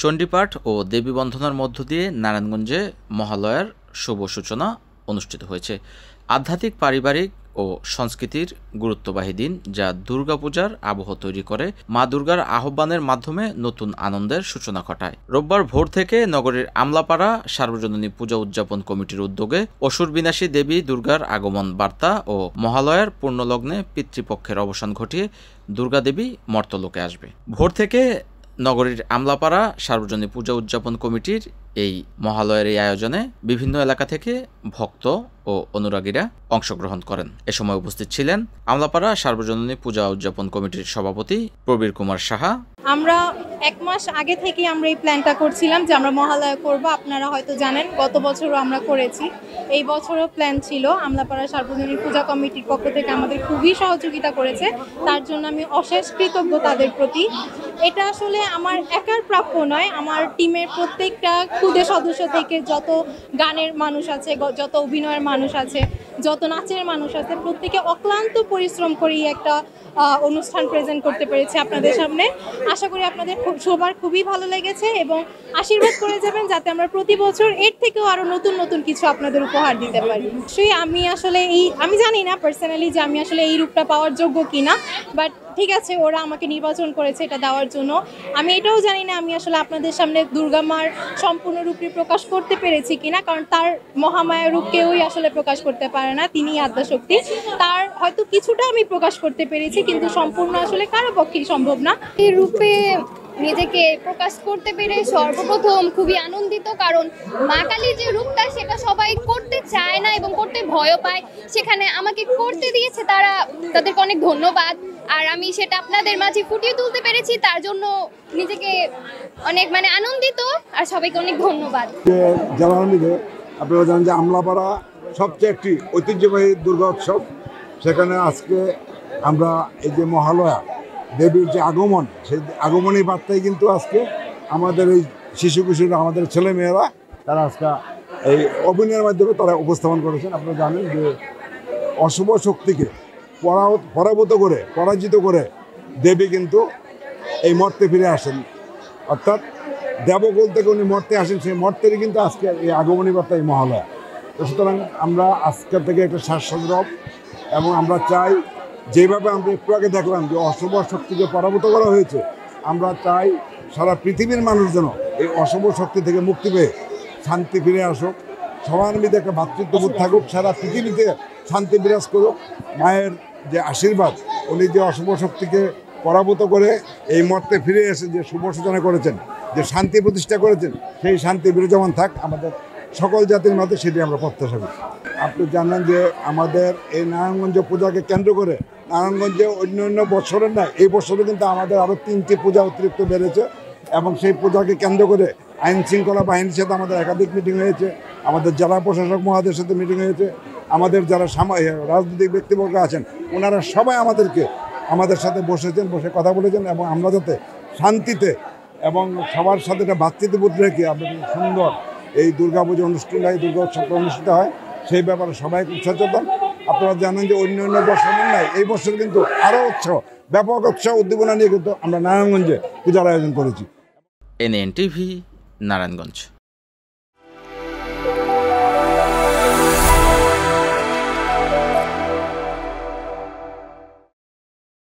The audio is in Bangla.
চণ্ডীপাঠ ও দেবী বন্ধনার মধ্য দিয়ে নারায়ণগঞ্জে মহালয়ার শুভ সূচনা অনুষ্ঠিত হয়েছে। আধ্যাত্মিক, পারিবারিক ও সংস্কৃতির গুরুত্ববাহী দিন, যা দুর্গাপূজার আবহ তৈরি করে, মা দুর্গার আহ্বানের মাধ্যমে নতুন আনন্দের সূচনা ঘটায়। রোববার ভোর থেকে নগরীর আমলাপাড়া সার্বজনীন পূজা উদযাপন কমিটির উদ্যোগে অসুর বিনাশী দেবী দুর্গার আগমন বার্তা ও মহালয়ার পূর্ণলগ্নে পিতৃপক্ষের অবসান ঘটিয়ে দুর্গা দেবী মর্তলোকে আসবে। ভোর থেকে নগরীর আমলাপাড়া সার্বজনীন পূজা উদযাপন কমিটির এই মহালয়ের এই আয়োজনে বিভিন্ন এলাকা থেকে ভক্ত ও অনুরাগীরা অংশগ্রহণ করেন। এ সময় উপস্থিত ছিলেন আমলাপাড়া সার্বজনীন পূজা উদযাপন কমিটির সভাপতি প্রবীর কুমার সাহা। আমরা 1 মাস আগে থেকে আমরা এই প্ল্যানটা করছিলাম যে আমরা মহালয়া করব। আপনারা হয়তো জানেন গত বছরও আমরা করেছি, এই বছরও প্ল্যান ছিল। আমলাপাড়া সার্বজনীন পূজা কমিটির পক্ষ থেকে আমাদের খুবই সহযোগিতা করেছে, তার জন্য আমি অশেষ কৃতজ্ঞ তাদের প্রতি। এটা আসলে আমার একার প্রাপ্য নয়, আমার টিমের প্রত্যেকটা খুদে সদস্য থেকে যত গানের মানুষ আছে, যত অভিনয়ের মানুষ আছে, যত নাচের মানুষ আছে, প্রত্যেকে অক্লান্ত পরিশ্রম করেই একটা অনুষ্ঠান প্রেজেন্ট করতে পেরেছে আপনাদের সামনে। আশা করি আপনাদের সবার খুবই ভালো লেগেছে এবং আশীর্বাদ করে যাবেন যাতে আমরা প্রতি বছর এর থেকেও আরও নতুন নতুন কিছু আপনাদের উপহার দিতে পারি। সেই আমি জানি না পার্সোনালি যে আমি আসলে এই রূপটা পাওয়ার যোগ্য কিনা, বাট ঠিক আছে, ওরা আমাকে নির্বাচন করেছে এটা দেওয়ার জন্য। আমি এটাও জানি না আমি আসলে আপনাদের সামনে দুর্গা মার সম্পূর্ণ রূপটি প্রকাশ করতে পেরেছি কিনা, কারণ তার মহামায়া রূপ কেউই আসলে প্রকাশ করতে পারে না, তিনিই আদ্যাশক্তি। তার হয়তো কিছুটা আমি প্রকাশ করতে পেরেছি, কিন্তু সম্পূর্ণ আসলে কারো পক্ষেই সম্ভব না। এই রূপে নিজেকে প্রকাশ করতে পেরে সর্বপ্রথম খুবই আনন্দিত, কারণ মা কালীর যে রূপটা সেটা সবাই করতে চায় না এবং করতে ভয় পায়, সেখানে আমাকে করতে দিয়েছে তারা, তাদেরকে অনেক ধন্যবাদ। আর আমি সেটা আপনাদের মাঝে ফুটিয়ে তুলতে পেরেছি, তার জন্য নিজেকে অনেক আনন্দিত, আর সবাইকে অনেক ধন্যবাদ। আপনারা জানেন যে আমলাপাড়া সবচেয়ে একটি ঐতিহ্যবাহী দুর্গা উৎসব, সেখানে আজকে আমরা এই যে মহালয়া দেবীর যে আগমন, সেই আগমনী বার্তায় কিন্তু আজকে আমাদের এই শিশু কিশোর, আমাদের ছেলেমেয়েরা তারা আজকে এই অভিনয়ের মাধ্যমে তারা উপস্থাপন করেছেন। আপনারা জানেন যে অশুভ শক্তিকে পরাজিত করে দেবী কিন্তু এই মর্তে ফিরে আসেন, অর্থাৎ দেবকুল থেকে উনি মর্তে আসেন, সেই মর্তেরই কিন্তু আজকে এই আগমনী বার্তা এই মহালয়া। তো সুতরাং আমরা আজকের থেকে একটা শ্বাসরব, এবং আমরা চাই যেভাবে আমরা একটু আগে দেখলাম যে অশুভ শক্তিকে পরাভূত করা হয়েছে, আমরা চাই সারা পৃথিবীর মানুষ যেন এই অশুভ শক্তি থেকে মুক্তি পেয়ে শান্তি ফিরে আসুক, সবার মধ্যে একটা ভাতৃত্ববোধ থাকুক, সারা পৃথিবীতে শান্তি বিরাজ করুক। মায়ের যে আশীর্বাদ, উনি যে অশুভ শক্তিকে পরাভূত করে এই মর্তে ফিরে এসে যে শুভ সূচনা করেছেন, যে শান্তি প্রতিষ্ঠা করেছেন, সেই শান্তি বিরাজমান থাক আমাদের সকল জাতির মধ্যে, সেটি আমরা প্রত্যাশা করি। আপনি জানেন যে আমাদের এই নারায়ণগঞ্জ পূজাকে কেন্দ্র করে নারায়ণগঞ্জে অন্য বছরের না, এই বছরে কিন্তু আমাদের আরও 3টি পূজা অতিরিক্ত বেড়েছে, এবং সেই পূজাকে কেন্দ্র করে আইন শৃঙ্খলা বাহিনীর সাথে আমাদের একাধিক মিটিং হয়েছে, আমাদের জেলা প্রশাসক মহাদের সাথে মিটিং হয়েছে, আমাদের যারা রাজনৈতিক ব্যক্তিবর্গ আছেন ওনারা সবাই আমাদের সাথে বসেছেন, বসে কথা বলেছেন, এবং আমরা যাতে শান্তিতে এবং সবার সাথে একটা ভাতৃত্ববোধ রেখে আপনাদের সুন্দর এই দুর্গাপূজা দুর্গা উৎসবটা অনুষ্ঠিত হয়, সেই ব্যাপারে সবাই খুব সচেতন। আপনারা জানেন যে অন্য বছরের নাই, এই বছর কিন্তু আরও ব্যাপক উৎসাহ উদ্দীপনা নিয়ে কিন্তু আমরা নারায়ণগঞ্জে পূজার আয়োজন করেছি। NN TV, Narayanganj.